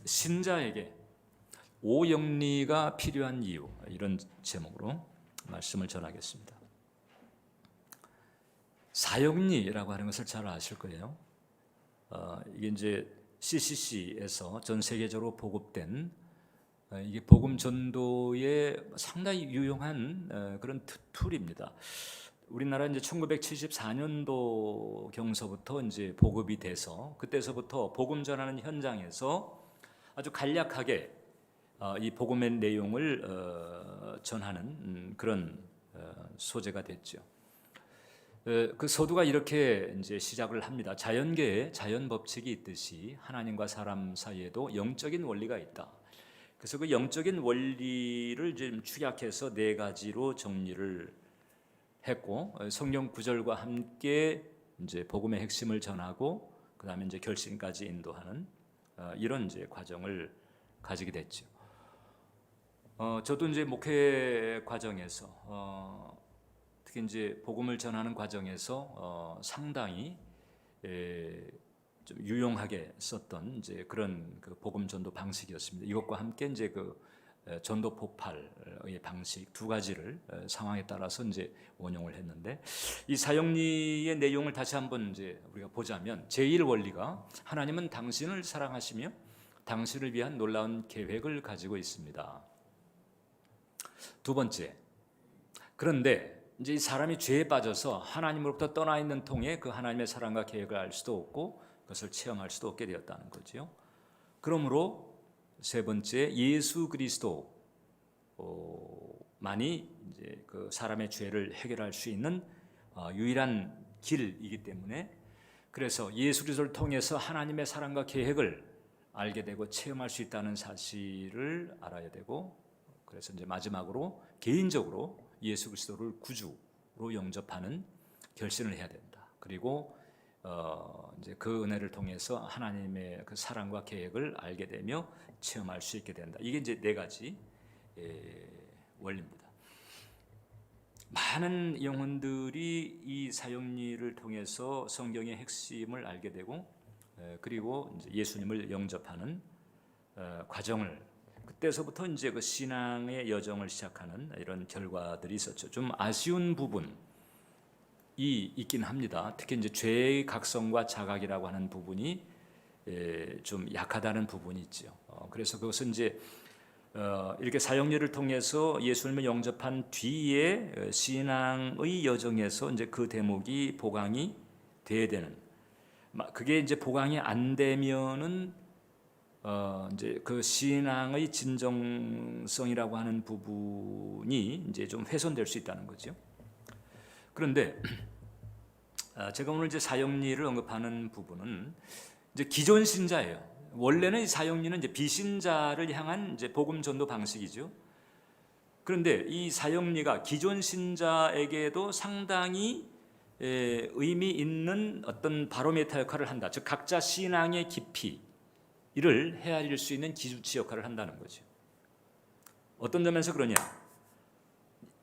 신자에게 오영리가 필요한 이유, 이런 제목으로 말씀을 전하겠습니다. 사형리라고 하는 것을 잘 아실 거예요. 이게 이제 CCC에서 전 세계적으로 보급된 이게 복음 전도에 상당히 유용한 그런 툴입니다. 우리나라 이제 1974년도 경서부터 이제 보급이 돼서 그때서부터 복음 전하는 현장에서 아주 간략하게 이 복음의 내용을 전하는 그런 소재가 됐죠. 그 서두가 이렇게 이제 시작을 합니다. 자연계에 자연 법칙이 있듯이 하나님과 사람 사이에도 영적인 원리가 있다. 그래서 그 영적인 원리를 좀 축약해서 네 가지로 정리를 했고, 성경 구절과 함께 이제 복음의 핵심을 전하고 그다음에 이제 결심까지 인도하는 이런 이제 과정을 가지게 됐죠. 저도 이제 목회 과정에서 특히 이제 복음을 전하는 과정에서 상당히 좀 유용하게 썼던 이제 그런 그 복음 전도 방식이었습니다. 이것과 함께 이제 그 전도 폭발의 방식 두 가지를 상황에 따라서 이제 원용을 했는데, 이 사형리의 내용을 다시 한번 이제 우리가 보자면, 제1 원리가 하나님은 당신을 사랑하시며 당신을 위한 놀라운 계획을 가지고 있습니다. 두 번째, 그런데 이제 이 사람이 죄에 빠져서 하나님으로부터 떠나 있는 통에 그 하나님의 사랑과 계획을 알 수도 없고 그것을 체험할 수도 없게 되었다는 거죠. 그러므로 세 번째, 예수 그리스도만이 이제 그 사람의 죄를 해결할 수 있는 유일한 길이기 때문에, 그래서 예수 그리스도를 통해서 하나님의 사랑과 계획을 알게 되고 체험할 수 있다는 사실을 알아야 되고, 그래서 이제 마지막으로 개인적으로 예수 그리스도를 구주로 영접하는 결심을 해야 된다. 그리고 이제 그 은혜를 통해서 하나님의 그 사랑과 계획을 알게 되며 체험할 수 있게 된다. 이게 이제 네 가지 원리입니다. 많은 영혼들이 이 사형리를 통해서 성경의 핵심을 알게 되고 그리고 이제 예수님을 영접하는 과정을, 그때서부터 이제 그 신앙의 여정을 시작하는 이런 결과들이 있었죠. 좀 아쉬운 부분이 있긴 합니다. 특히 이제 죄의 각성과 자각이라고 하는 부분이 좀 약하다는 부분이 있죠. 그래서 그것은 이제 이렇게 사형리를 통해서 예수님을 영접한 뒤에 신앙의 여정에서 이제 그 대목이 보강이 돼야 되는, 그게 이제 보강이 안 되면은 이제 그 신앙의 진정성이라고 하는 부분이 이제 좀 훼손될 수 있다는 거죠. 그런데 제가 오늘 이제 사형리를 언급하는 부분은 이제 기존 신자예요. 원래는 이 사형리는 이제 비신자를 향한 이제 복음 전도 방식이죠. 그런데 이 사형리가 기존 신자에게도 상당히 의미 있는 어떤 바로메터 역할을 한다. 즉 각자 신앙의 깊이 이를 헤아릴 수 있는 기준치 역할을 한다는 거죠. 어떤 점에서 그러냐?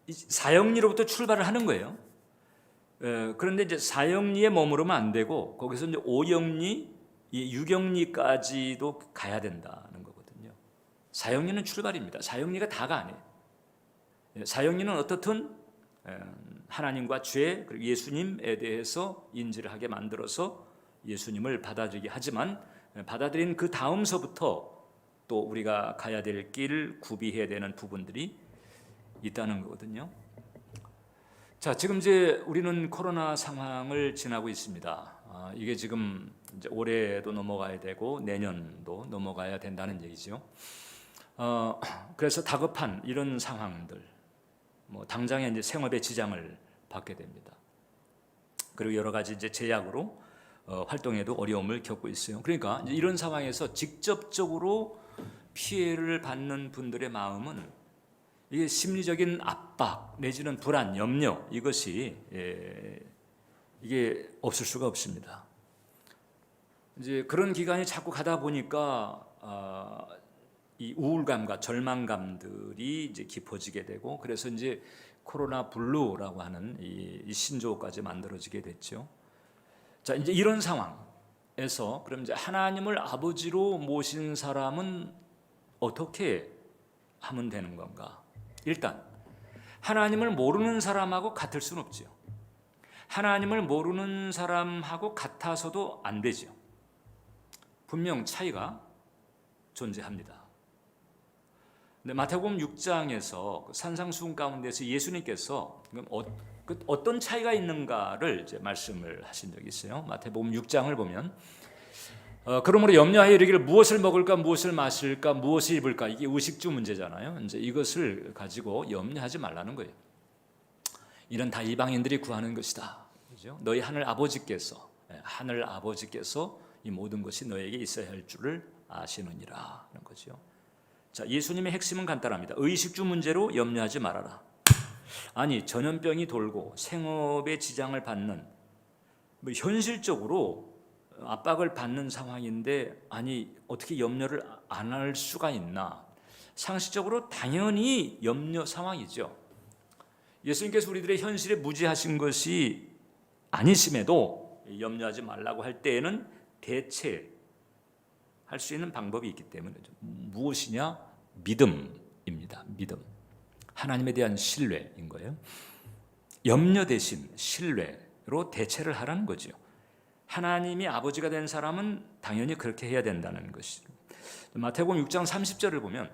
사형리로부터 출발을 하는 거예요. 그런데 이제 사형리에 머무르면 안 되고 거기서 이제 오형리, 육형리까지도 가야 된다는 거거든요. 사형리는 출발입니다. 사형리가 다가 아니에요. 사형리는 어떻든 하나님과 죄 그리고 예수님에 대해서 인지를 하게 만들어서 예수님을 받아들이게 하지만, 받아들인 그 다음서부터 또 우리가 가야 될 길, 구비해야 되는 부분들이 있다는 거거든요. 자, 지금 이제 우리는 코로나 상황을 지나고 있습니다. 이게 지금 이제 올해도 넘어가야 되고 내년도 넘어가야 된다는 얘기죠. 그래서 다급한 이런 상황들, 당장에 이제 생업에 지장을 받게 됩니다. 그리고 여러 가지 이제 제약으로 활동에도 어려움을 겪고 있어요. 그러니까 이제 이런 상황에서 직접적으로 피해를 받는 분들의 마음은 이게 심리적인 압박 내지는 불안, 염려, 이것이 이게 없을 수가 없습니다. 이제 그런 기간이 자꾸 가다 보니까 이 우울감과 절망감들이 이제 깊어지게 되고, 그래서 이제 코로나 블루라고 하는 이 신조어까지 만들어지게 됐죠. 자, 이제 이런 상황에 그럼 이제 하나님을 아버지로 모신 사람은 어떻게 하면 되는 건가? 일단 하나님을 모르는 사람하고 같을 수는 없죠. 하나님을 모르는 사람하고 같아서도 안 되죠. 분명 차이가 존재합니다. 근데 마태복음 6장에서 산상수훈 가운데서 예수님께서 어떤 차이가 있는가를 이제 말씀을 하신 적이 있어요. 마태복음 6장을 보면 그러므로 염려하여 이르기를 무엇을 먹을까, 무엇을 마실까, 무엇을 입을까, 이게 의식주 문제잖아요. 이제 이것을 가지고 염려하지 말라는 거예요. 이런 다 이방인들이 구하는 것이다. 그죠? 너희 하늘 아버지께서 이 모든 것이 너에게 있어야 할 줄을 아시느니라 하는 거죠. 자, 예수님의 핵심은 간단합니다. 의식주 문제로 염려하지 말아라. 아니, 전염병이 돌고 생업에 지장을 받는 현실적으로 압박을 받는 상황인데 아니 어떻게 염려를 안 할 수가 있나? 상식적으로 당연히 염려 상황이죠. 예수님께서 우리들의 현실에 무지하신 것이 아니심에도 염려하지 말라고 할 때에는 대체할 수 있는 방법이 있기 때문에 무엇이냐? 믿음입니다. 믿음. 하나님에 대한 신뢰인 거예요. 염려 대신 신뢰로 대체를 하라는 거죠. 하나님이 아버지가 된 사람은 당연히 그렇게 해야 된다는 것이죠. 마태복음 6장 30절을 보면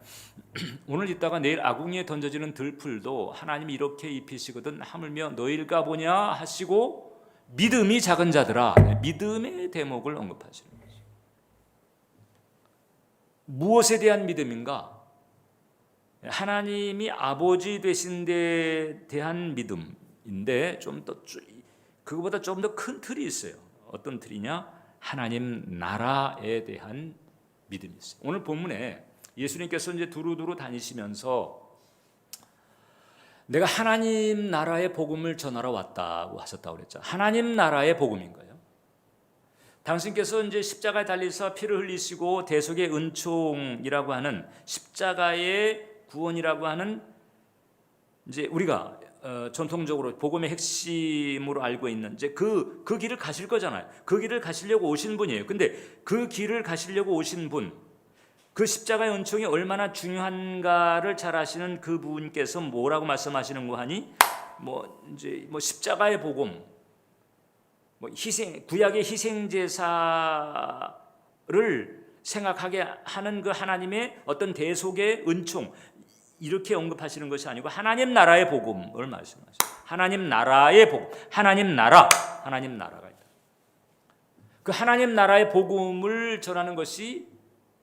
오늘 있다가 내일 아궁이에 던져지는 들풀도 하나님이 이렇게 입히시거든 하물며 너희일까 보냐 하시고 믿음이 작은 자들아, 믿음의 대목을 언급하시는 거죠. 무엇에 대한 믿음인가? 하나님이 아버지 되신 데 대한 믿음인데 그거보다 좀 더 큰 틀이 있어요. 어떤 틀이냐? 하나님 나라에 대한 믿음이 있어요. 오늘 본문에 예수님께서 이제 두루두루 다니시면서 내가 하나님 나라의 복음을 전하러 왔다고 하셨다고 그랬죠. 하나님 나라의 복음인 거예요. 당신께서 이제 십자가에 달리사 피를 흘리시고 대속의 은총이라고 하는 십자가의 구원이라고 하는 이제 우리가 전통적으로 복음의 핵심으로 알고 있는 이제 그 길을 가실 거잖아요. 그 길을 가시려고 오신 분이에요. 근데 그 길을 가시려고 오신 분, 그 십자가의 은총이 얼마나 중요한가를 잘 아시는 그 분께서 뭐라고 말씀하시는 거 하니? 십자가의 복음, 구약의 희생 제사를 생각하게 하는 그 하나님의 어떤 대속의 은총, 이렇게 언급하시는 것이 아니고 하나님 나라의 복음을 말씀하시죠. 하나님 나라의 복음, 하나님 나라가 있다. 그 하나님 나라의 복음을 전하는 것이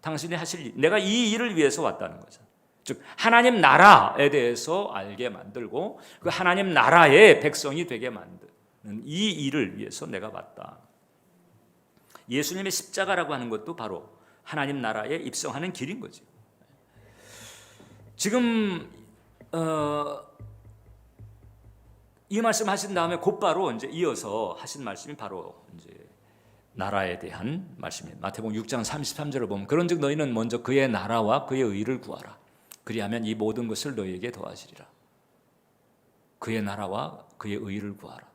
당신이 하실 일, 내가 이 일을 위해서 왔다는 거죠. 즉 하나님 나라에 대해서 알게 만들고 그 하나님 나라의 백성이 되게 만드는 이 일을 위해서 내가 왔다. 예수님의 십자가라고 하는 것도 바로 하나님 나라에 입성하는 길인 거죠. 지금 이 말씀 하신 다음에 곧바로 이제 이어서 하신 말씀이 바로 이제 나라에 대한 말씀입니다. 마태복음 6장 33절을 보면 그런즉 너희는 먼저 그의 나라와 그의 의를 구하라. 그리하면 이 모든 것을 너희에게 더하시리라. 그의 나라와 그의 의를 구하라.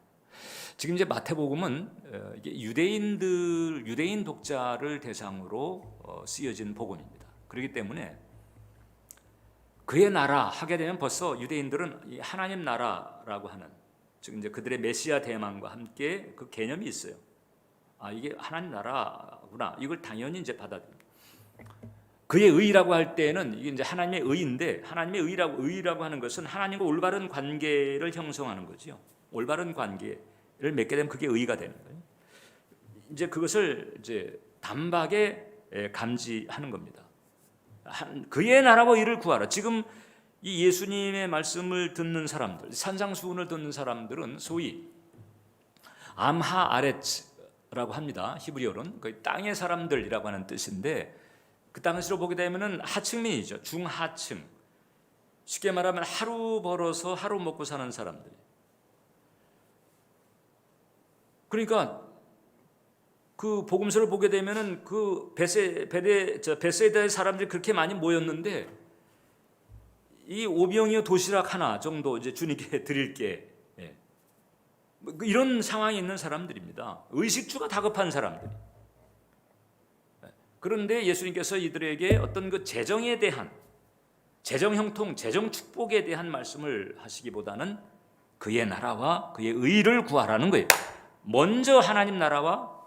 지금 이제 마태복음은 유대인 독자를 대상으로 쓰여진 복음입니다. 그렇기 때문에 그의 나라 하게 되면 벌써 유대인들은 하나님 나라라고 하는 즉 이제 그들의 메시아 대망과 함께 그 개념이 있어요. 아, 이게 하나님 나라구나. 이걸 당연히 이제 받아들입니다. 그의 의라고 할 때는 이게 이제 하나님의 의인데 하나님의 의라고 하는 것은 하나님과 올바른 관계를 형성하는 거죠. 올바른 관계를 맺게 되면 그게 의가 되는 거예요. 이제 그것을 이제 단박에 감지하는 겁니다. 그의 나라와 의를 구하라. 지금 이 예수님의 말씀을 듣는 사람들, 산상수훈을 듣는 사람들은 소위 암하 아레츠라고 합니다. 히브리어로는 거의 땅의 사람들이라고 하는 뜻인데 그 당시로 보게 되면은 하층민이죠. 중하층. 쉽게 말하면 하루 벌어서 하루 먹고 사는 사람들. 그러니까 그 복음서를 보게 되면은 그 베세다의 사람들이 그렇게 많이 모였는데 이 오병이어 도시락 하나 정도 이제 주님께 드릴게 이런 상황에 있는 사람들입니다. 의식주가 다급한 사람들. 그런데 예수님께서 이들에게 어떤 그 재정에 대한 재정 형통, 재정 축복에 대한 말씀을 하시기보다는 그의 나라와 그의 의를 구하라는 거예요. 먼저 하나님 나라와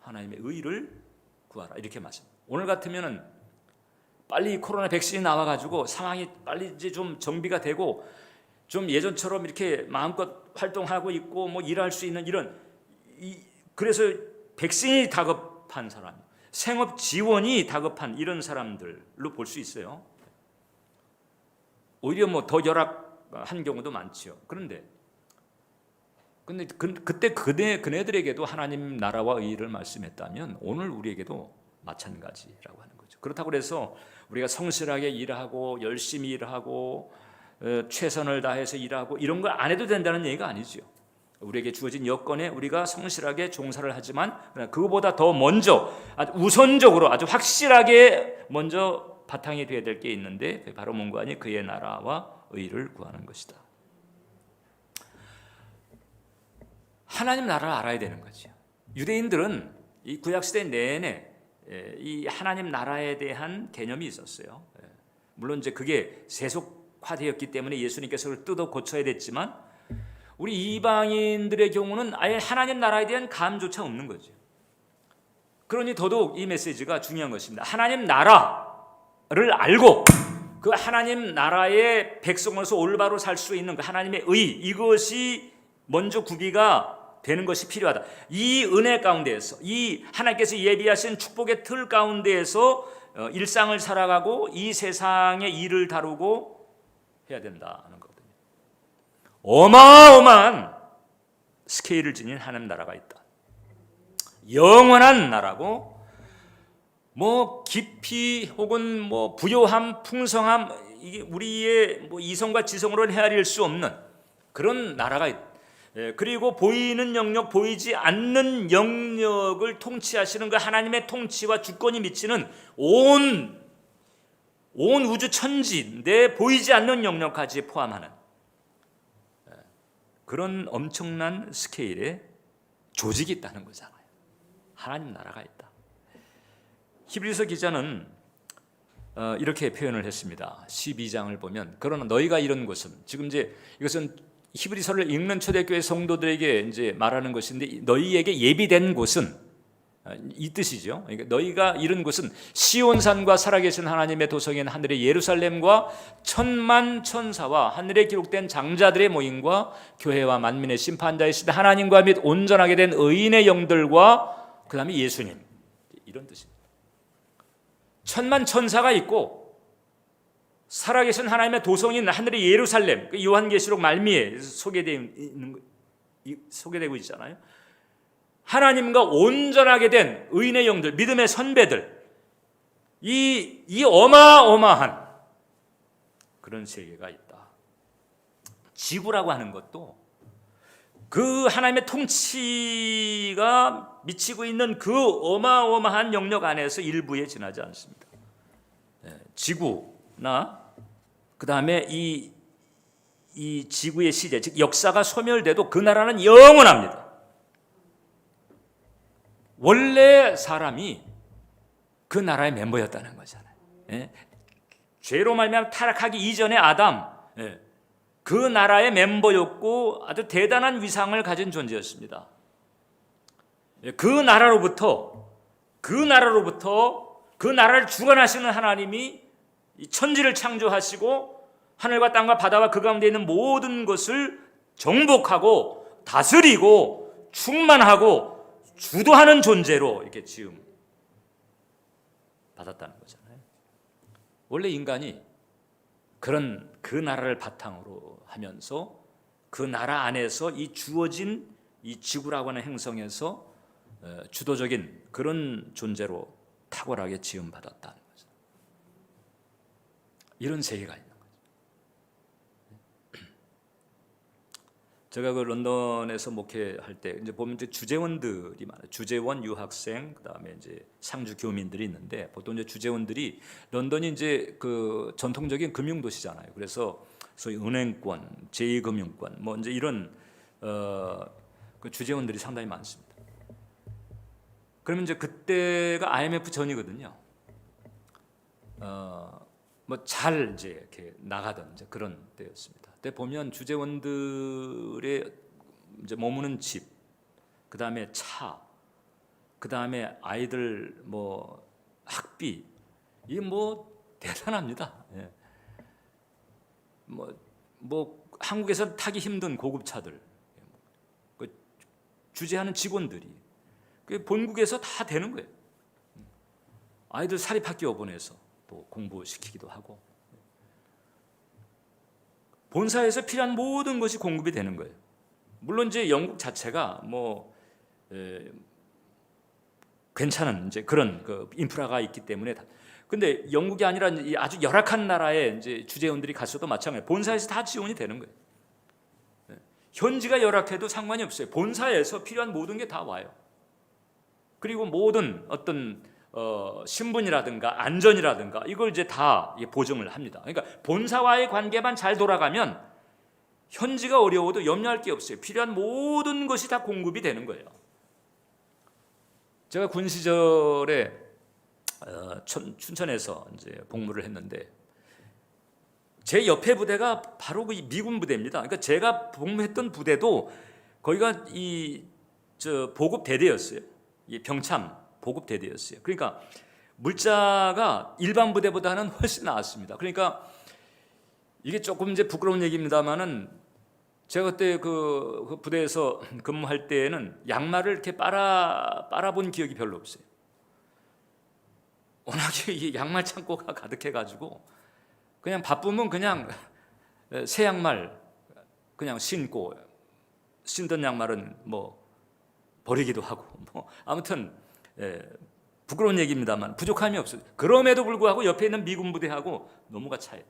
하나님의 의를 구하라 이렇게 말씀합니다. 오늘 같으면은 빨리 코로나 백신이 나와가지고 상황이 빨리 이제 좀 정비가 되고 좀 예전처럼 이렇게 마음껏 활동하고 있고 뭐 일할 수 있는 이런 그래서 백신이 다급한 사람, 생업 지원이 다급한 이런 사람들로 볼 수 있어요. 오히려 뭐 더 열악한 경우도 많지요. 그런데 그때 그네들에게도 하나님 나라와 의를 말씀했다면 오늘 우리에게도 마찬가지라고 하는 거죠. 그렇다고 해서 우리가 성실하게 일하고 열심히 일하고 최선을 다해서 일하고 이런 거 안 해도 된다는 얘기가 아니죠. 우리에게 주어진 여건에 우리가 성실하게 종사를 하지만 그거보다 더 먼저 아주 우선적으로 아주 확실하게 먼저 바탕이 되어야 될 게 있는데 바로 뭔가 아니 그의 나라와 의를 구하는 것이다. 하나님 나라를 알아야 되는 거죠. 유대인들은 이 구약시대 내내 이 하나님 나라에 대한 개념이 있었어요. 물론 이제 그게 세속화되었기 때문에 예수님께서 그걸 뜯어 고쳐야 됐지만 우리 이방인들의 경우는 아예 하나님 나라에 대한 감조차 없는 거죠. 그러니 더더욱 이 메시지가 중요한 것입니다. 하나님 나라를 알고 그 하나님 나라의 백성으로서 올바로 살 수 있는 그 하나님의 의 이것이 먼저 구비가 되는 것이 필요하다. 이 은혜 가운데에서 이 하나님께서 예비하신 축복의 틀 가운데에서 일상을 살아가고 이 세상의 일을 다루고 해야 된다는 거거든요. 어마어마한 스케일을 지닌 하나님 나라가 있다. 영원한 나라고 뭐 깊이 혹은 뭐 부요함, 풍성함 이게 우리의 뭐 이성과 지성으로는 헤아릴 수 없는 그런 나라가 있다. 그리고 보이는 영역, 보이지 않는 영역을 통치하시는 그 하나님의 통치와 주권이 미치는 온 우주 천지인데 보이지 않는 영역까지 포함하는 그런 엄청난 스케일의 조직이 있다는 거잖아요. 하나님 나라가 있다. 히브리서 기자는 이렇게 표현을 했습니다. 12장을 보면 그러나 너희가 이런 것은 지금 이제 이것은 히브리서를 읽는 초대교회 성도들에게 이제 말하는 것인데 너희에게 예비된 곳은 이 뜻이죠. 그러니까 너희가 이런 곳은 시온산과 살아계신 하나님의 도성인 하늘의 예루살렘과 천만 천사와 하늘에 기록된 장자들의 모임과 교회와 만민의 심판자이신 하나님과 및 온전하게 된 의인의 영들과 그 다음에 예수님 이런 뜻입니다. 천만 천사가 있고 살아계신 하나님의 도성인 하늘의 예루살렘 요한계시록 말미에 소개되고 있잖아요. 하나님과 온전하게 된 의인의 영들, 믿음의 선배들 이 어마어마한 그런 세계가 있다. 지구라고 하는 것도 그 하나님의 통치가 미치고 있는 그 어마어마한 영역 안에서 일부에 지나지 않습니다. 지구나 그 다음에 이 지구의 시대, 즉 역사가 소멸돼도 그 나라는 영원합니다. 원래 사람이 그 나라의 멤버였다는 거잖아요. 죄로 말미암아 타락하기 이전의 아담, 그 나라의 멤버였고 아주 대단한 위상을 가진 존재였습니다. 그 나라로부터 그 나라를 주관하시는 하나님이 이 천지를 창조하시고 하늘과 땅과 바다와 그 가운데 있는 모든 것을 정복하고 다스리고 충만하고 주도하는 존재로 이렇게 지음 받았다는 거잖아요. 원래 인간이 그런 그 나라를 바탕으로 하면서 그 나라 안에서 이 주어진 이 지구라고 하는 행성에서 주도적인 그런 존재로 탁월하게 지음 받았다는 거죠. 이런 세계가 있는 거죠. 제가 그 런던에서 목회할 때 이제 보면 이제 주재원들이 많아요. 주재원 유학생, 그다음에 이제 상주 교민들이 있는데 보통 이제 주재원들이 런던이 이제 그 전통적인 금융 도시잖아요. 그래서 소위 은행권, 제2금융권 뭐 이제 이런 그 주재원들이 상당히 많습니다. 그러면 이제 그때가 IMF 전이거든요. 뭐 잘 이제 이렇게 나가던 이제 그런 때였습니다. 그때 보면 주재원들의 이제 머무는 집, 그 다음에 차, 그 다음에 아이들 뭐 학비, 이게 뭐 대단합니다. 예. 뭐 한국에서 타기 힘든 고급차들, 그 주재하는 직원들이 그 본국에서 다 되는 거예요. 아이들 사립학교 보내서 또 공부시키기도 하고, 본사에서 필요한 모든 것이 공급이 되는 거예요. 물론 이제 영국 자체가 뭐 괜찮은 이제 그런 그 인프라가 있기 때문에. 근데 영국이 아니라 아주 열악한 나라에 이제 주재원들이 갔어도 마찬가지예요. 본사에서 다 지원이 되는 거예요. 현지가 열악해도 상관이 없어요. 본사에서 필요한 모든 게 다 와요. 그리고 모든 어떤 신분이라든가 안전이라든가 이걸 이제 다 보증을 합니다. 그러니까 본사와의 관계만 잘 돌아가면 현지가 어려워도 염려할 게 없어요. 필요한 모든 것이 다 공급이 되는 거예요. 제가 군 시절에 춘천에서 이제 복무를 했는데 제 옆에 부대가 바로 그 미군 부대입니다. 그러니까 제가 복무했던 부대도 거기가 보급 대대였어요. 이 병참 보급 대대였어요. 그러니까 물자가 일반 부대보다는 훨씬 나았습니다. 그러니까 이게 조금 이제 부끄러운 얘기입니다만은 제가 그때 그 부대에서 근무할 때에는 양말을 이렇게 빨아본 기억이 별로 없어요. 워낙에 이 양말 창고가 가득해가지고 그냥 바쁘면 그냥 새 양말 그냥 신고, 신던 양말은 뭐 버리기도 하고, 뭐 아무튼 부끄러운 얘기입니다만 부족함이 없어요. 그럼에도 불구하고 옆에 있는 미군 부대하고 너무 차이.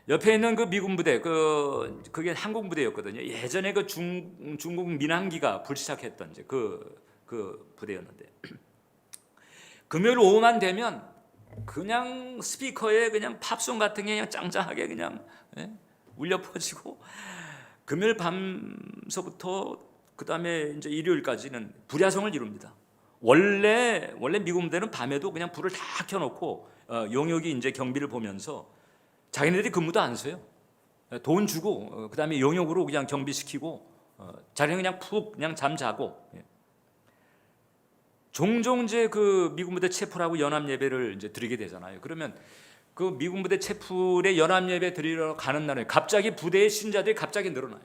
옆에 있는 그 미군 부대, 그게 한국 부대였거든요. 예전에 그 중국 민항기가 불시착했던 이제 그 부대였는데, 금요일 오후만 되면 그냥 스피커에 그냥 팝송 같은 게 그냥 짱짱하게 그냥 울려 퍼지고, 금요일 밤서부터 그 다음에 이제 일요일까지는 불야성을 이룹니다. 원래 미군 부대는 밤에도 그냥 불을 다 켜놓고 용역이 이제 경비를 보면서 자기네들이 근무도 안 써요. 돈 주고 그 다음에 용역으로 그냥 경비시키고 자기는 그냥 푹 그냥 잠자고. 종종 이제 그 미군 부대 채플하고 연합 예배를 이제 드리게 되잖아요. 그러면 그 미군 부대 채플에 연합 예배 드리러 가는 날에 갑자기 부대의 신자들이 갑자기 늘어나요.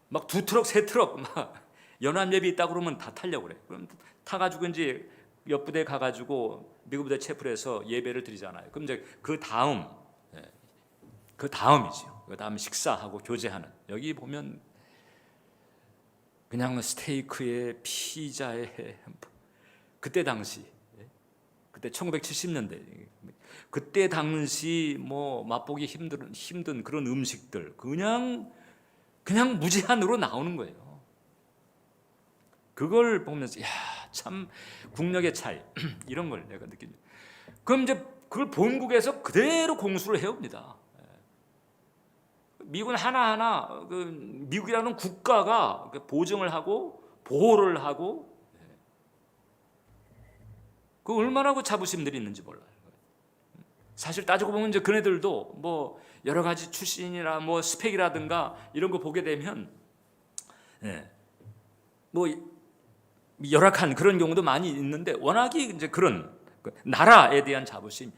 막 2트럭, 3트럭 막 연합 예배 있다 그러면 다 타려고 그래. 그럼 타가지고 이제 옆 부대 가가지고 미군 부대 채플에서 예배를 드리잖아요. 그럼 이제 그 다음이죠. 그 다음 식사하고 교제하는, 여기 보면 그냥 스테이크에 피자에 그때 당시, 그때 1970년대, 그때 당시 뭐 맛보기 힘든 그런 음식들 그냥 무제한으로 나오는 거예요. 그걸 보면서 야, 참 국력의 차이 이런 걸 내가 느낍니다. 그럼 이제 그걸 본국에서 그대로 공수를 해옵니다. 미군 하나하나 미국이라는 국가가 보증을 하고 보호를 하고, 그 얼마나 그 자부심들이 있는지 몰라요. 사실 따지고 보면 이제 그네들도 뭐 여러 가지 출신이나 뭐 스펙이라든가 이런 거 보게 되면 뭐 열악한 그런 경우도 많이 있는데, 워낙에 이제 그런 나라에 대한 자부심,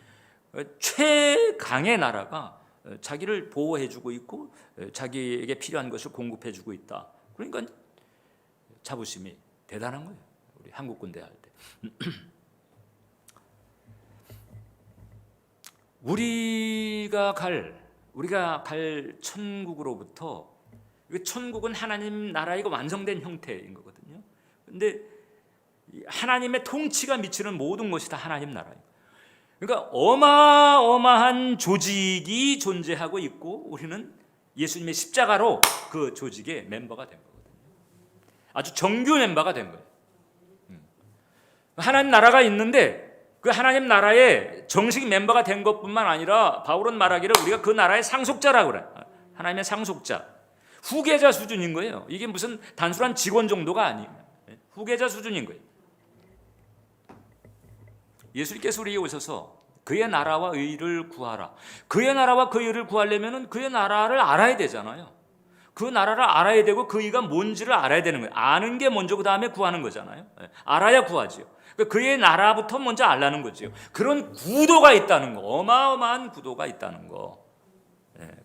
최강의 나라가 자기를 보호해주고 있고 자기에게 필요한 것을 공급해주고 있다. 그러니까 자부심이 대단한 거예요. 우리 한국 군대 할 때. 우리가 갈 천국으로부터, 천국은 하나님 나라의 완성된 형태인 거거든요. 근데 하나님의 통치가 미치는 모든 것이 다 하나님 나라예요. 그러니까 어마어마한 조직이 존재하고 있고, 우리는 예수님의 십자가로 그 조직의 멤버가 된 거거든요. 아주 정규 멤버가 된 거예요. 하나님 나라가 있는데 그 하나님 나라의 정식 멤버가 된 것뿐만 아니라 바울은 말하기를 우리가 그 나라의 상속자라고 그래. 하나님의 상속자, 후계자 수준인 거예요. 이게 무슨 단순한 직원 정도가 아니에요. 후계자 수준인 거예요. 예수님께서 우리에게 오셔서 그의 나라와 의를 구하라. 그의 나라와 그 의를 구하려면 그의 나라를 알아야 되잖아요. 그 나라를 알아야 되고 그 의가 뭔지를 알아야 되는 거예요. 아는 게 먼저 그 다음에 구하는 거잖아요. 알아야 구하지요. 그의 나라부터 먼저 알라는 거죠. 그런 구도가 있다는 거, 어마어마한 구도가 있다는 거.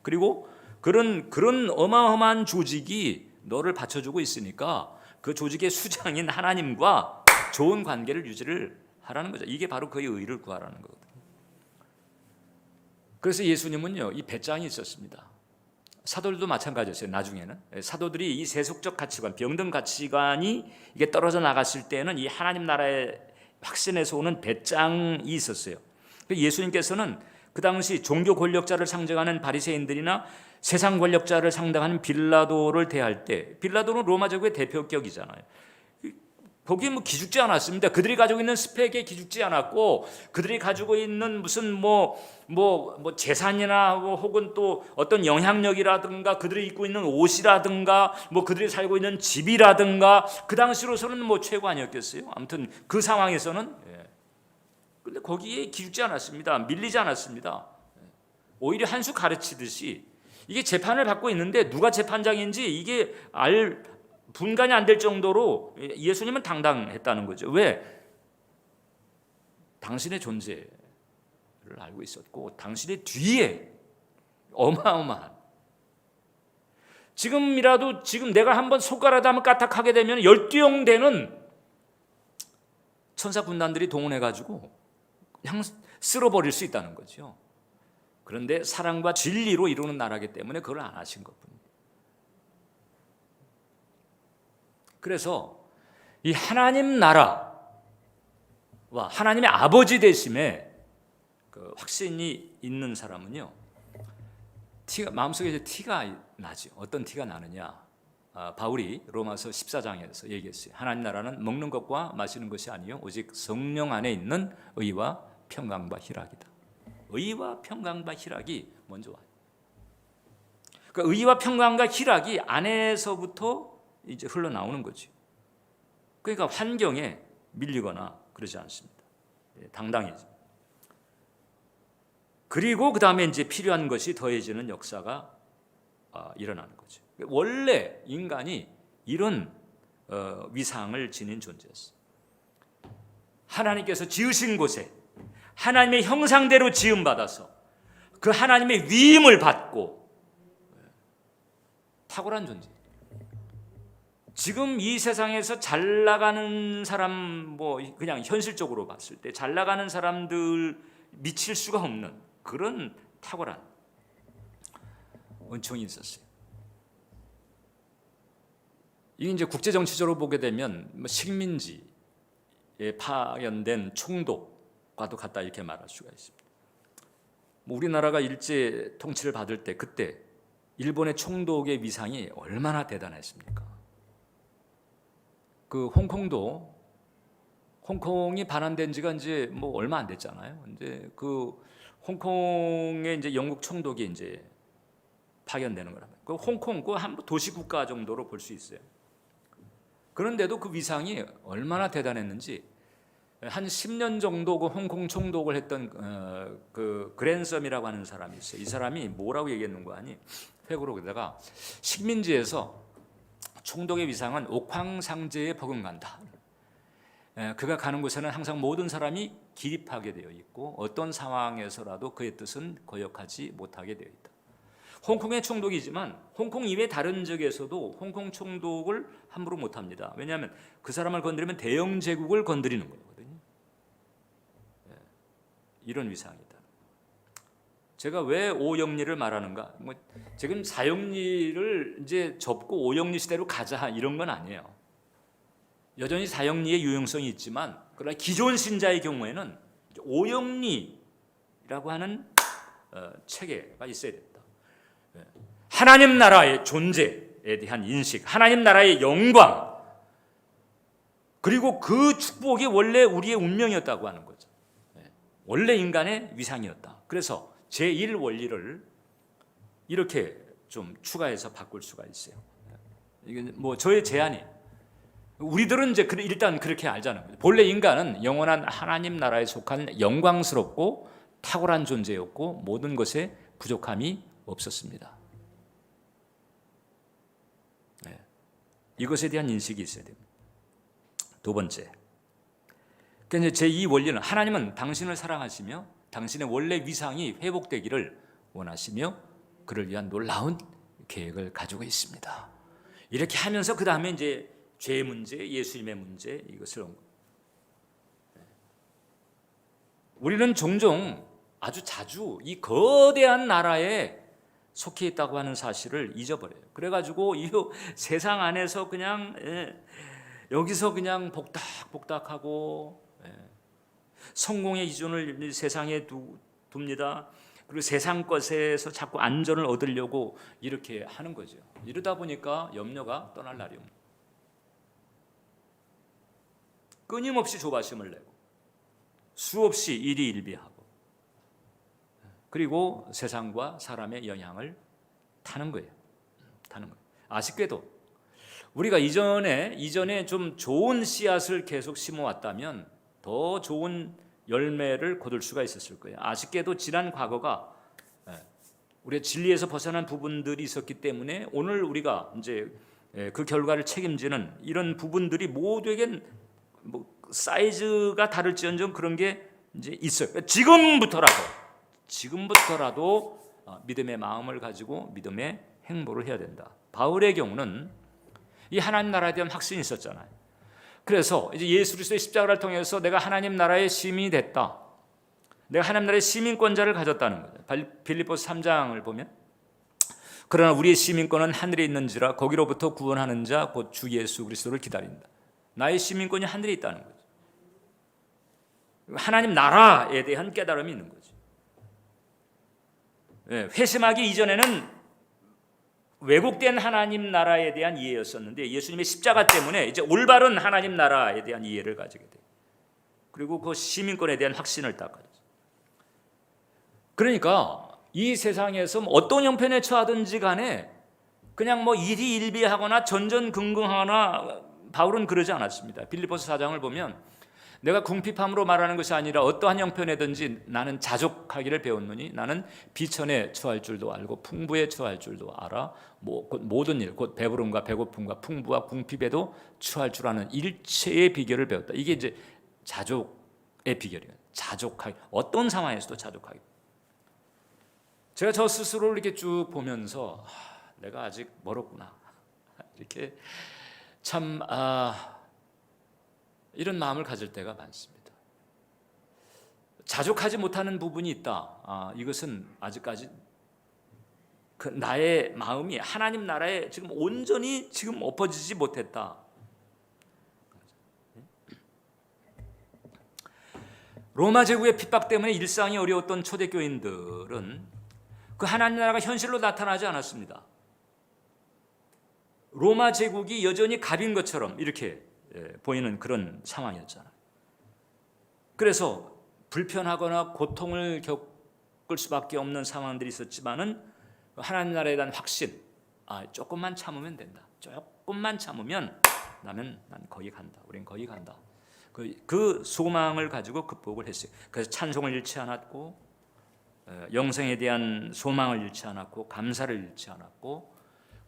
그리고 그런 어마어마한 조직이 너를 받쳐주고 있으니까 그 조직의 수장인 하나님과 좋은 관계를 유지를 하라는 거죠. 이게 바로 그의 의를 구하라는 거거든요. 그래서 예수님은요, 이 배짱이 있었습니다. 사도들도 마찬가지였어요. 나중에는 사도들이 이 세속적 가치관, 병든 가치관이 이게 떨어져 나갔을 때는 이 하나님 나라의 확신에서 오는 배짱이 있었어요. 예수님께서는 그 당시 종교 권력자를 상징하는 바리새인들이나 세상 권력자를 상당하는 빌라도를 대할 때, 빌라도는 로마 제국의 대표격이잖아요. 거기에 뭐 기죽지 않았습니다. 그들이 가지고 있는 스펙에 기죽지 않았고, 그들이 가지고 있는 무슨 재산이나 혹은 또 어떤 영향력이라든가 그들이 입고 있는 옷이라든가 그들이 살고 있는 집이라든가 그 당시로서는 최고 아니었겠어요. 아무튼 그 상황에서는 근데 거기에 기죽지 않았습니다. 밀리지 않았습니다. 오히려 한 수 가르치듯이 이게 재판을 받고 있는데 누가 재판장인지 이게 분간이 안 될 정도로 예수님은 당당했다는 거죠. 왜? 당신의 존재를 알고 있었고 당신의 뒤에 어마어마한, 지금 내가 한번 손가락에 한번 까딱하게 되면 12형 되는 천사 군단들이 동원해가지고 그냥 쓸어버릴 수 있다는 거죠. 그런데 사랑과 진리로 이루는 나라이기 때문에 그걸 안 하신 것뿐입니다. 그래서 이 하나님 나라와 하나님의 아버지 되심에 그 확신이 있는 사람은요, 마음속에 티가 나죠. 어떤 티가 나느냐? 바울이 로마서 14장에서 얘기했어요. 하나님 나라는 먹는 것과 마시는 것이 아니요 오직 성령 안에 있는 의와 평강과 희락이다. 의와 평강과 희락이 먼저 와요. 그 의와 평강과 희락이 안에서부터 이제 흘러나오는 거죠. 그러니까 환경에 밀리거나 그러지 않습니다. 당당해져. 그리고 그 다음에 이제 필요한 것이 더해지는 역사가 일어나는 거죠. 원래 인간이 이런 위상을 지닌 존재였어요. 하나님께서 지으신 곳에 하나님의 형상대로 지음받아서 그 하나님의 위임을 받고 탁월한 존재. 지금 이 세상에서 잘 나가는 사람, 그냥 현실적으로 봤을 때 잘 나가는 사람들 미칠 수가 없는 그런 탁월한 은총이 있었어요. 이게 이제 국제 정치적으로 보게 되면 식민지에 파견된 총독과도 같다 이렇게 말할 수가 있습니다. 우리나라가 일제 통치를 받을 때 그때 일본의 총독의 위상이 얼마나 대단했습니까? 그 홍콩이 반환된 지가 이제 얼마 안 됐잖아요. 이제 그 홍콩에 이제 영국 총독이 이제 파견되는 거라면 그 홍콩 그 한 도시 국가 정도로 볼 수 있어요. 그런데도 그 위상이 얼마나 대단했는지 한 10년 정도 그 홍콩 총독을 했던 그 그랜섬이라고 하는 사람이 있어요. 이 사람이 뭐라고 얘기했는가 하니 회고록에다가 식민지에서 총독의 위상은 옥황상제에 버금간다. 그가 가는 곳에는 항상 모든 사람이 기립하게 되어 있고 어떤 상황에서라도 그의 뜻은 거역하지 못하게 되어 있다. 홍콩의 총독이지만 홍콩 이외 다른 지역에서도 홍콩 총독을 함부로 못합니다. 왜냐하면 그 사람을 건드리면 대영 제국을 건드리는 거거든요. 이런 위상이다. 제가 왜 오영리를 말하는가? 지금 사영리를 이제 접고 오영리 시대로 가자 이런 건 아니에요. 여전히 사영리의 유용성이 있지만 그러나 기존 신자의 경우에는 오영리라고 하는 체계가 있어야 됩니다. 하나님 나라의 존재에 대한 인식, 하나님 나라의 영광, 그리고 그 축복이 원래 우리의 운명이었다고 하는 거죠. 원래 인간의 위상이었다. 그래서 제1원리를 이렇게 좀 추가해서 바꿀 수가 있어요. 이게 저의 제안이 우리들은 이제 일단 그렇게 알잖아요. 본래 인간은 영원한 하나님 나라에 속한 영광스럽고 탁월한 존재였고 모든 것에 부족함이 없었습니다. 네. 이것에 대한 인식이 있어야 됩니다. 두 번째, 그러니까 제2 원리는 하나님은 당신을 사랑하시며 당신의 원래 위상이 회복되기를 원하시며 그를 위한 놀라운 계획을 가지고 있습니다. 이렇게 하면서 그 다음에 이제 죄의 문제, 예수님의 문제 이것을 우리는 종종 아주 자주 이 거대한 나라에 속해 있다고 하는 사실을 잊어버려요. 그래가지고 이 세상 안에서 그냥 여기서 그냥 복닥복닥하고 성공의 기준을 세상에 둡니다. 그리고 세상 것에서 자꾸 안전을 얻으려고 이렇게 하는 거죠. 이러다 보니까 염려가 떠날 날이 없는. 끊임없이 조바심을 내고 수없이 일희일비하고 그리고 세상과 사람의 영향을 타는 거예요. 아쉽게도 우리가 이전에 좀 좋은 씨앗을 계속 심어왔다면 더 좋은 열매를 거둘 수가 있었을 거예요. 아쉽게도 지난 과거가 우리가 진리에서 벗어난 부분들이 있었기 때문에 오늘 우리가 이제 그 결과를 책임지는 이런 부분들이 모두에겐 뭐 사이즈가 다를지언정 그런 게 이제 있어요. 지금부터라도 믿음의 마음을 가지고 믿음의 행보를 해야 된다. 바울의 경우는 이 하나님 나라에 대한 확신이 있었잖아요. 그래서 이제 예수 그리스도의 십자가를 통해서 내가 하나님 나라의 시민이 됐다. 내가 하나님 나라의 시민권자를 가졌다는 거죠. 빌립보서 3장을 보면 그러나 우리의 시민권은 하늘에 있는지라 거기로부터 구원하는 자 곧 주 예수 그리스도를 기다린다. 나의 시민권이 하늘에 있다는 거죠. 하나님 나라에 대한 깨달음이 있는 거죠. 회심하기 이전에는 왜곡된 하나님 나라에 대한 이해였었는데 예수님의 십자가 때문에 이제 올바른 하나님 나라에 대한 이해를 가지게 돼요. 그리고 그 시민권에 대한 확신을 딱 가졌어요. 그러니까 이 세상에서 어떤 형편에 처하든지 간에 그냥 뭐 일희일비하거나 전전긍긍하거나 바울은 그러지 않았습니다. 빌립보서 4장을 보면 내가 궁핍함으로 말하는 것이 아니라 어떠한 형편에든지 나는 자족하기를 배웠노니 나는 비천에 처할 줄도 알고 풍부에 처할 줄도 알아 모든 일 곧 배부름과 배고픔과 풍부와 궁핍에도 처할 줄 아는 일체의 비결을 배웠다. 이게 이제 자족의 비결이에요. 자족하기 어떤 상황에서도 자족하기. 제가 저 스스로를 이렇게 쭉 보면서 내가 아직 멀었구나 이렇게 참 이런 마음을 가질 때가 많습니다. 자족하지 못하는 부분이 있다. 이것은 아직까지 그 나의 마음이 하나님 나라에 지금 온전히 지금 엎어지지 못했다. 로마 제국의 핍박 때문에 일상이 어려웠던 초대교인들은 그 하나님 나라가 현실로 나타나지 않았습니다. 로마 제국이 여전히 갑인 것처럼 이렇게 보이는 그런 상황이었잖아요. 그래서 불편하거나 고통을 겪을 수밖에 없는 상황들이 있었지만은 하나님 나라에 대한 확신, 조금만 참으면 된다. 조금만 참으면 난 거기 간다. 우린 거기 간다. 그 소망을 가지고 극복을 했어요. 그래서 찬송을 잃지 않았고 영생에 대한 소망을 잃지 않았고 감사를 잃지 않았고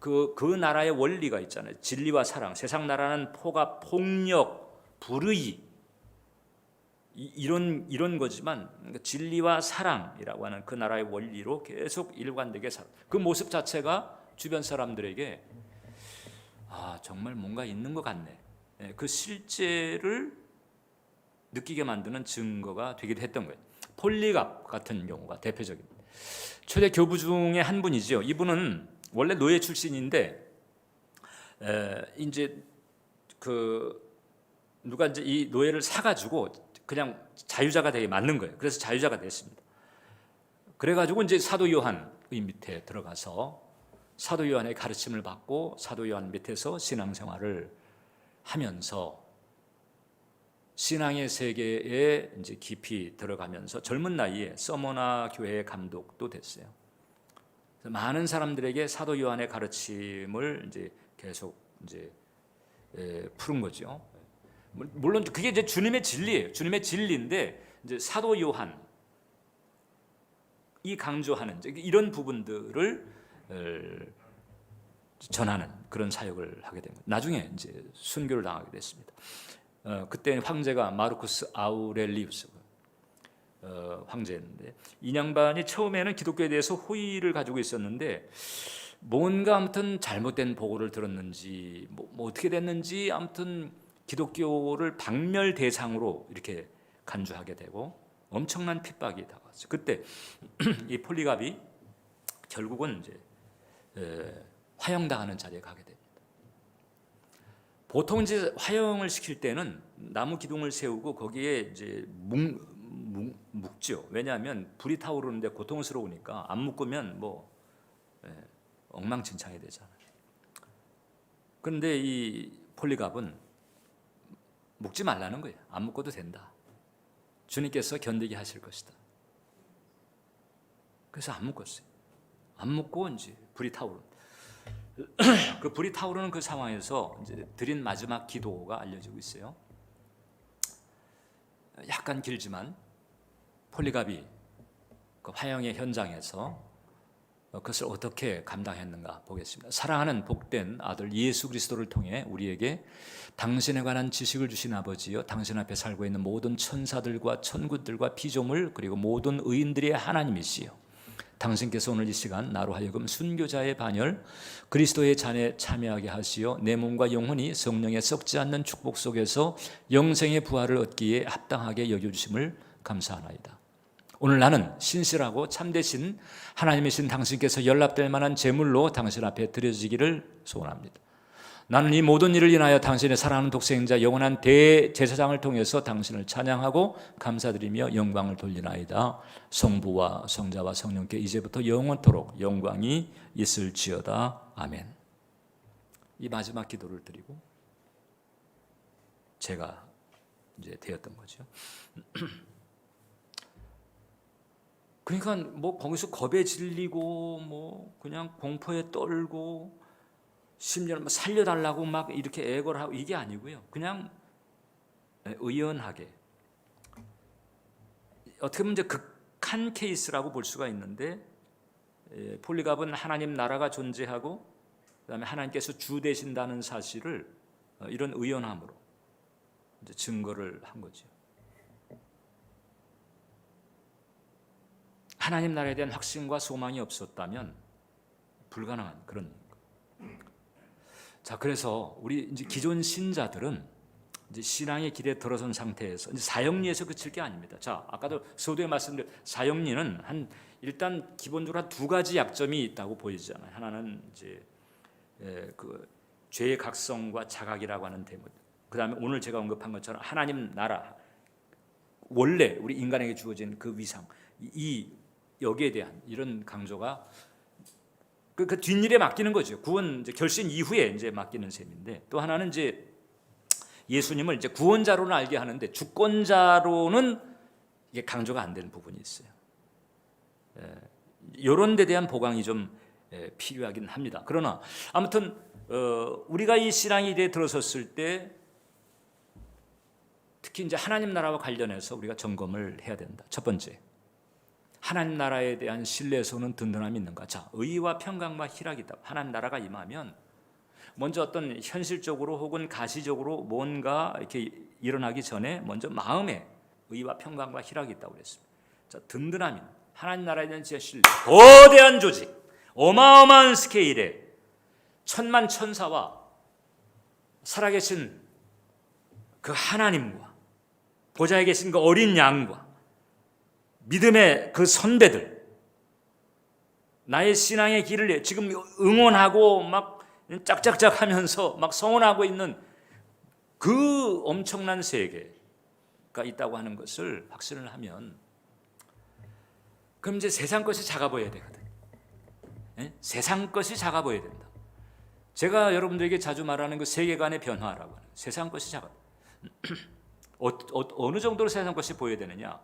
그 나라의 원리가 있잖아요. 진리와 사랑. 세상 나라는 포갑, 폭력, 불의 이런 거지만 진리와 사랑이라고 하는 그 나라의 원리로 계속 일관되게 살아. 그 모습 자체가 주변 사람들에게 정말 뭔가 있는 것 같네. 그 실제를 느끼게 만드는 증거가 되기도 했던 거예요. 폴리갑 같은 경우가 대표적입니다. 초대 교부 중에 한 분이죠. 이분은 원래 노예 출신인데 이제 누가 이제 이 노예를 사가지고 그냥 자유자가 되게 만든 거예요. 그래서 자유자가 됐습니다. 그래가지고 이제 사도 요한의 밑에 들어가서 사도 요한의 가르침을 받고 사도 요한 밑에서 신앙생활을 하면서 신앙의 세계에 이제 깊이 들어가면서 젊은 나이에 서머나 교회의 감독도 됐어요. 많은 사람들에게 사도 요한의 가르침을 이제 계속 이제 푸른 거죠. 물론 그게 이제 주님의 진리예요. 주님의 진리인데 이제 사도 요한 이 강조하는 이런 부분들을 전하는 그런 사역을 하게 됩니다. 나중에 이제 순교를 당하게 됐습니다. 그때 황제가 마르쿠스 아우렐리우스 황제였는데, 이 양반이 처음에는 기독교에 대해서 호의를 가지고 있었는데 뭔가 아무튼 잘못된 보고를 들었는지 뭐 어떻게 됐는지 아무튼 기독교를 박멸 대상으로 이렇게 간주하게 되고 엄청난 핍박이 다가왔어요. 그때 이 폴리갑이 결국은 이제 화형당하는 자리에 가게 됩니다. 보통 이제 화형을 시킬 때는 나무 기둥을 세우고 거기에 이제 묵죠. 왜냐하면 불이 타오르는데 고통스러우니까 안 묶으면 엉망진창이 되잖아요. 그런데 이 폴리갑은 묶지 말라는 거예요. 안 묶어도 된다. 주님께서 견디게 하실 것이다. 그래서 안 묶었어요. 안 묶고 이제 불이 타오릅니다. 그 불이 타오르는 그 상황에서 이제 드린 마지막 기도가 알려지고 있어요. 약간 길지만 폴리갑이 그 화형의 현장에서 그것을 어떻게 감당했는가 보겠습니다. 사랑하는 복된 아들 예수 그리스도를 통해 우리에게 당신에 관한 지식을 주신 아버지여, 당신 앞에 살고 있는 모든 천사들과 천군들과 피조물 그리고 모든 의인들의 하나님이시여, 당신께서 오늘 이 시간 나로 하여금 순교자의 반열 그리스도의 잔에 참여하게 하시어 내 몸과 영혼이 성령에 썩지 않는 축복 속에서 영생의 부활을 얻기에 합당하게 여겨주심을 감사하나이다. 오늘 나는 신실하고 참되신 하나님이신 당신께서 연락될 만한 제물로 당신 앞에 드려지기를 소원합니다. 나는 이 모든 일을 인하여 당신의 사랑하는 독생자 영원한 대제사장을 통해서 당신을 찬양하고 감사드리며 영광을 돌리나이다. 성부와 성자와 성령께 이제부터 영원토록 영광이 있을지어다. 아멘. 이 마지막 기도를 드리고 제가 이제 되었던 거죠. 그러니까 거기서 겁에 질리고 그냥 공포에 떨고 심지어는 살려달라고 막 이렇게 애걸 하고 이게 아니고요. 그냥 의연하게, 어떻게 보면 이제 극한 케이스라고 볼 수가 있는데, 폴리갑은 하나님 나라가 존재하고 그다음에 하나님께서 주 되신다는 사실을 이런 의연함으로 이제 증거를 한 거죠. 하나님 나라에 대한 확신과 소망이 없었다면 불가능한 그런. 자, 그래서 우리 이제 기존 신자들은 이제 신앙의 길에 들어선 상태에서 이제 사형리에서 그칠 게 아닙니다. 자, 아까도 서두에 말씀드린 사형리는 일단 기본적으로 한 두 가지 약점이 있다고 보이잖아요. 하나는 이제 그 죄의 각성과 자각이라고 하는 대목. 그다음에 오늘 제가 언급한 것처럼 하나님 나라, 원래 우리 인간에게 주어진 그 위상, 여기에 대한 이런 강조가 그 뒷일에 맡기는 거죠. 구원 이제 결신 이후에 이제 맡기는 셈인데, 또 하나는 이제 예수님을 이제 구원자로는 알게 하는데 주권자로는 이게 강조가 안 되는 부분이 있어요. 이런 데 대한 보강이 좀 필요하긴 합니다. 그러나 아무튼 우리가 이 신앙에 대해 들어섰을 때 특히 이제 하나님 나라와 관련해서 우리가 점검을 해야 된다. 첫 번째, 하나님 나라에 대한 신뢰에서는 든든함이 있는가? 자, 의와 평강과 희락이 있다. 하나님 나라가 임하면 먼저 어떤 현실적으로 혹은 가시적으로 뭔가 이렇게 일어나기 전에 먼저 마음에 의와 평강과 희락이 있다고 그랬습니다. 자, 든든함이, 하나님 나라에 대한 진짜 신뢰, 거대한 조직, 어마어마한 스케일의 천만 천사와 살아계신 그 하나님과 보좌에 계신 그 어린 양과 믿음의 그 선배들, 나의 신앙의 길을 지금 응원하고 막 짝짝짝 하면서 막 성원하고 있는 그 엄청난 세계가 있다고 하는 것을 확신을 하면, 그럼 이제 세상 것이 작아 보여야 되거든. 세상 것이 작아 보여야 된다. 제가 여러분들에게 자주 말하는 그 세계관의 변화라고 하는, 세상 것이 작아. 어느 정도로 세상 것이 보여야 되느냐?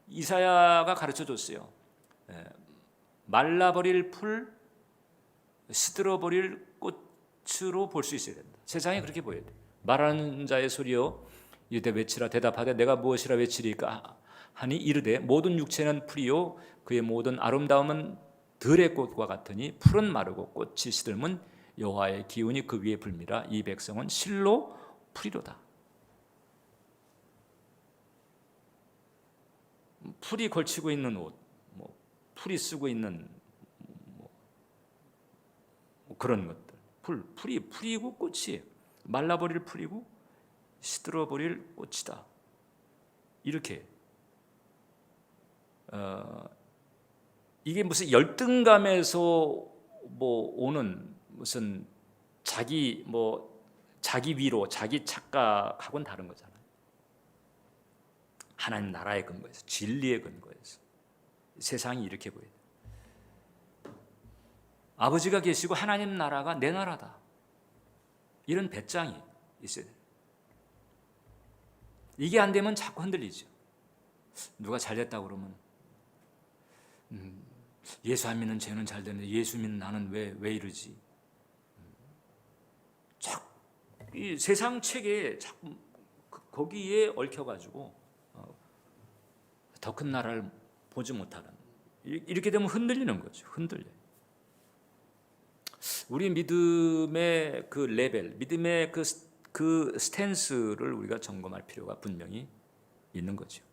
이사야가 가르쳐줬어요. 말라버릴 풀, 시들어버릴 꽃으로 볼 수 있어야 된다. 세상에 그렇게 보여야 돼. 말하는 자의 소리여 이르되 외치라. 대답하되 내가 무엇이라 외치리까 하니 이르되 모든 육체는 풀이요 그의 모든 아름다움은 들의 꽃과 같으니 풀은 마르고 꽃이 시들면 여호와의 기운이 그 위에 불미라. 이 백성은 실로 풀이로다. 풀이 걸치고 있는 옷, 풀이 쓰고 있는 그런 것들. 풀이고 꽃이에요. 말라버릴 풀이고 시들어버릴 꽃이다. 이렇게 이게 무슨 열등감에서 오는 무슨 자기 위로 자기 착각하고는 다른 거잖아요. 하나님 나라의 근거에서, 진리의 근거에서 세상이 이렇게 보여요. 아버지가 계시고 하나님 나라가 내 나라다. 이런 배짱이 있어야 돼요. 이게 안 되면 자꾸 흔들리죠. 누가 잘 됐다고 그러면 예수 안 믿는 쟤는 잘 되는데 예수 믿는 나는 왜 이러지? 이 세상 체계에 자꾸 거기에 얽혀가지고 더 큰 나라를 보지 못하는, 이렇게 되면 흔들리는 거죠. 흔들려요. 우리 믿음의 그 레벨, 믿음의 그 스탠스를 우리가 점검할 필요가 분명히 있는 거죠.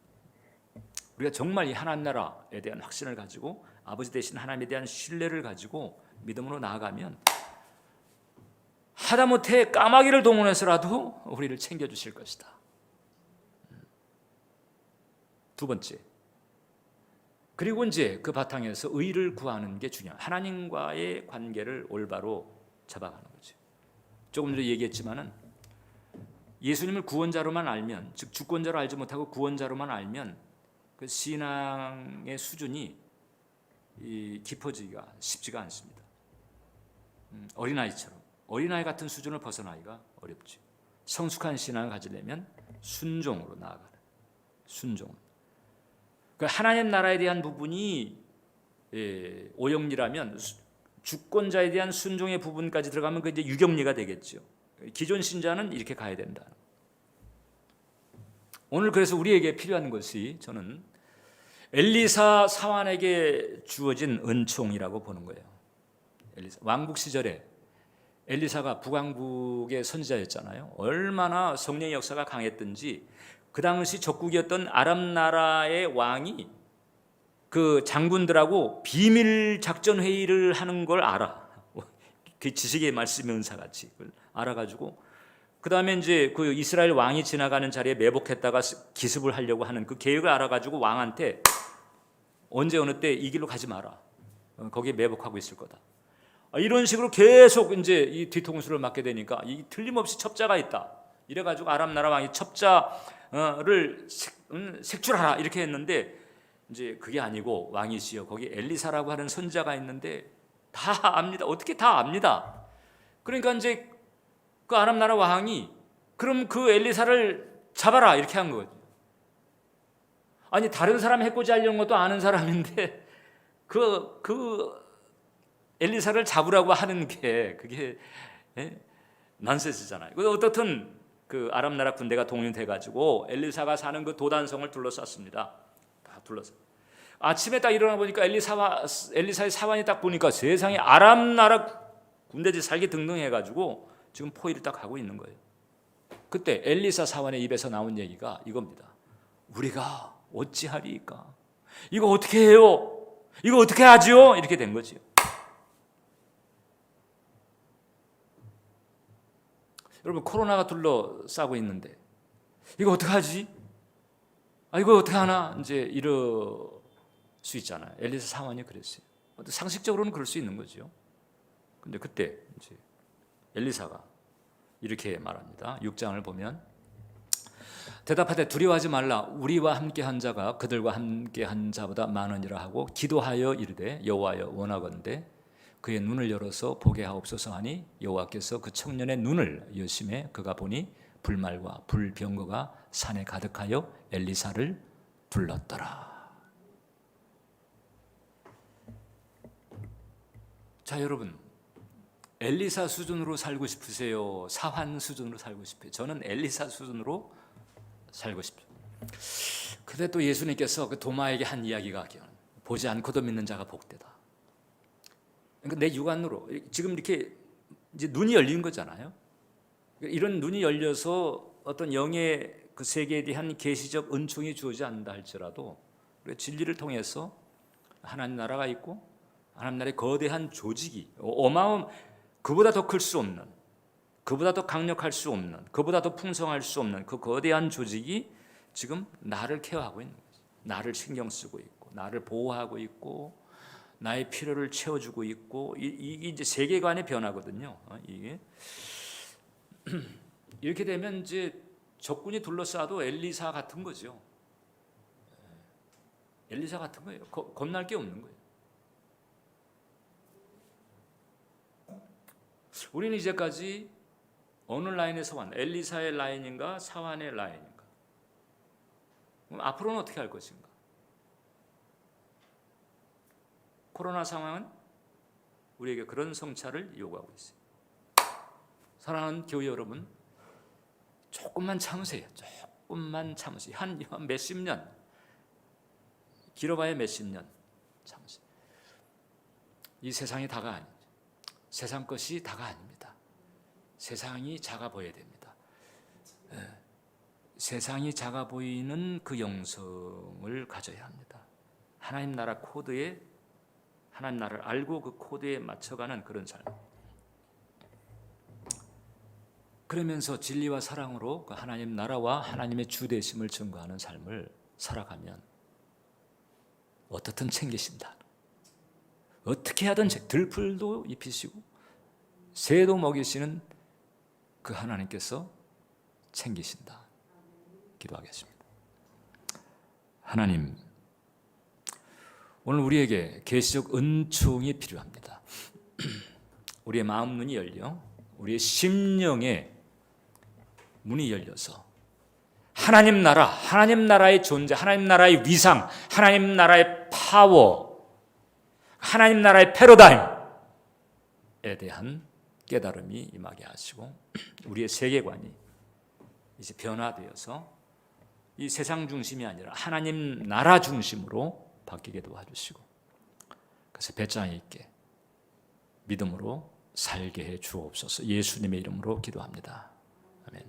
우리가 정말 이 하나님 나라에 대한 확신을 가지고 아버지 되신 하나님에 대한 신뢰를 가지고 믿음으로 나아가면 하다못해 까마귀를 동원해서라도 우리를 챙겨주실 것이다. 두 번째, 그리고 이제 그 바탕에서 의를 구하는 게 중요해요. 하나님과의 관계를 올바로 잡아가는 거죠. 조금 전에 얘기했지만은 예수님을 구원자로만 알면, 즉 주권자로 알지 못하고 구원자로만 알면 그 신앙의 수준이 깊어지기가 쉽지가 않습니다. 어린아이 같은 수준을 벗어나기가 어렵죠. 성숙한 신앙을 가지려면 순종으로 나아가는, 순종. 그 하나님 나라에 대한 부분이 오영리라면 주권자에 대한 순종의 부분까지 들어가면 그 이제 유경리가 되겠죠. 기존 신자는 이렇게 가야 된다. 오늘 그래서 우리에게 필요한 것이, 저는 엘리사 사환에게 주어진 은총이라고 보는 거예요. 왕국 시절에 엘리사가 북왕국의 선지자였잖아요. 얼마나 성령의 역사가 강했던지 그 당시 적국이었던 아람 나라의 왕이 그 장군들하고 비밀 작전 회의를 하는 걸 알아. 그 지식의 말씀의 은사같이 알아가지고 그 다음에 이제 그 이스라엘 왕이 지나가는 자리에 매복했다가 기습을 하려고 하는 그 계획을 알아가지고 왕한테 언제 어느 때 이 길로 가지 마라. 거기에 매복하고 있을 거다. 이런 식으로 계속 이제 이 뒤통수를 맞게 되니까 이 틀림없이 첩자가 있다. 이래가지고 아람 나라 왕이 첩자를 색출하라 이렇게 했는데, 이제 그게 아니고 왕이시여 거기 엘리사라고 하는 선지자가 있는데 다 압니다. 어떻게 다 압니다. 그러니까 이제 그 아람 나라 왕이 그럼 그 엘리사를 잡아라 이렇게 한 거죠. 아니 다른 사람 해코지 하려는 것도 아는 사람인데 그 엘리사를 잡으라고 하는 게 그게 난센스잖아요. 어떻든 그 아람 나라 군대가 동원돼 가지고 엘리사가 사는 그 도단성을 둘러쌌습니다. 다 둘러서 아침에 딱 일어나 보니까 엘리사의 사환이 딱 보니까 세상에 아람 나라 군대들이 살기 등등해 가지고 지금 포위를 딱 하고 있는 거예요. 그때 엘리사 사환의 입에서 나온 얘기가 이겁니다. 우리가 어찌하리이까? 이거 어떻게 해요? 이거 어떻게 하지요? 이렇게 된 거지요. 여러분 코로나가 둘러싸고 있는데 이거 어떻게 하지? 이거 어떻게 하나? 이제 이럴 수 있잖아요. 엘리사 사환이 그랬어요. 상식적으로는 그럴 수 있는 거죠. 근데 그때 이제 엘리사가 이렇게 말합니다. 6장을 보면 대답하되 두려워하지 말라. 우리와 함께한 자가 그들과 함께한 자보다 많으니라 하고 기도하여 이르되 여호와여 원하건대 그의 눈을 열어서 보게 하옵소서 하니 여호와께서 그 청년의 눈을 여심해 그가 보니 불말과 불병거가 산에 가득하여 엘리사를 둘렀더라. 자 여러분, 엘리사 수준으로 살고 싶으세요? 사환 수준으로 살고 싶어요? 저는 엘리사 수준으로 살고 싶어요. 근데 또 예수님께서 그 도마에게 한 이야기가 보지 않고도 믿는 자가 복되다. 그러니까 내 육안으로 지금 이렇게 이제 눈이 열린 거잖아요. 이런 눈이 열려서 어떤 영의 그 세계에 대한 계시적 은총이 주어지지 않는다 할지라도 진리를 통해서 하나님 나라가 있고 하나님 나라의 거대한 조직이 그보다 더 클 수 없는, 그보다 더 강력할 수 없는, 그보다 더 풍성할 수 없는 그 거대한 조직이 지금 나를 케어하고 있는 거죠. 나를 신경 쓰고 있고 나를 보호하고 있고 나의 필요를 채워주고 있고 이게 이제 세계관의 변화거든요. 이게 이렇게 되면 이제 적군이 둘러싸도 엘리사 같은 거죠. 엘리사 같은 거예요. 겁날 게 없는 거예요. 우리는 이제까지 어느 라인에서 왔나? 엘리사의 라인인가 사환의 라인인가? 그럼 앞으로는 어떻게 할 것인가? 코로나 상황은 우리에게 그런 성찰을 요구하고 있어요. 사랑하는 교회 여러분, 조금만 참으세요. 조금만 참으세요. 한 몇십 년, 길어봐야 몇십 년 참으세요. 이 세상이 다가 아니죠. 세상 것이 다가 아닙니다. 세상이 작아 보여야 됩니다. 세상이 작아 보이는 그 영성을 가져야 합니다. 하나님 나라 코드에 하나님 나라를 알고 그 코드에 맞춰가는 그런 삶. 그러면서 진리와 사랑으로 그 하나님 나라와 하나님의 주되심을 증거하는 삶을 살아가면 어떻든 챙기신다. 어떻게 하든 들풀도 입히시고 새도 먹이시는 그 하나님께서 챙기신다. 기도하겠습니다. 하나님, 오늘 우리에게 계시적 은총이 필요합니다. 우리의 마음 눈이 열려 우리의 심령의 문이 열려서 하나님 나라, 하나님 나라의 존재, 하나님 나라의 위상, 하나님 나라의 파워, 하나님 나라의 패러다임에 대한 깨달음이 임하게 하시고 우리의 세계관이 이제 변화되어서 이 세상 중심이 아니라 하나님 나라 중심으로 바뀌게 도와주시고 그래서 배짱 있게 믿음으로 살게 해 주옵소서. 예수님의 이름으로 기도합니다. 아멘.